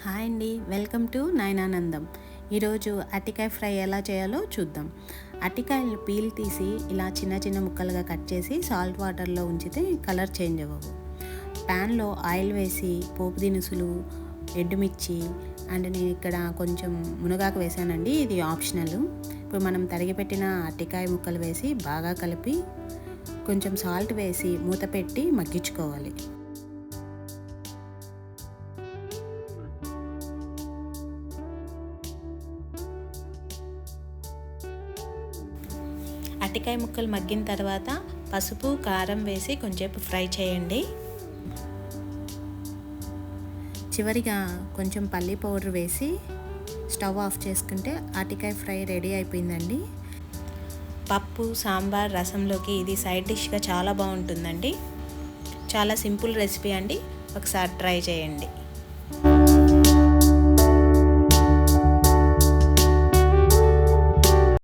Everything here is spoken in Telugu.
హాయ్ అండి, వెల్కమ్ టు నయనానందం. ఈరోజు అరటికాయ ఫ్రై ఎలా చేయాలో చూద్దాం. అరటికాయలు పీల్ తీసి ఇలా చిన్న చిన్న ముక్కలుగా కట్ చేసి సాల్ట్ వాటర్లో ఉంచితే కలర్ చేంజ్ అవ్వవు. ప్యాన్లో ఆయిల్ వేసి పోపు దినుసులు, ఎండుమిర్చి అండ్ నేను ఇక్కడ కొంచెం మునగాకు వేసానండి, ఇది ఆప్షనల్. ఇప్పుడు మనం తరిగిపెట్టిన అరటికాయ ముక్కలు వేసి బాగా కలిపి కొంచెం సాల్ట్ వేసి మూత పెట్టి మగ్గించుకోవాలి. అరటికాయ ముక్కలు మగ్గిన తర్వాత పసుపు, కారం వేసి కొంచెంసేపు ఫ్రై చేయండి. చివరిగా కొంచెం పల్లి పౌడర్ వేసి స్టవ్ ఆఫ్ చేసుకుంటే అరటికాయ ఫ్రై రెడీ అయిపోయిందండి. పప్పు, సాంబార్, రసంలోకి ఇది సైడ్ డిష్గా చాలా బాగుంటుందండి. చాలా సింపుల్ రెసిపీ అండి, ఒకసారి ట్రై చేయండి.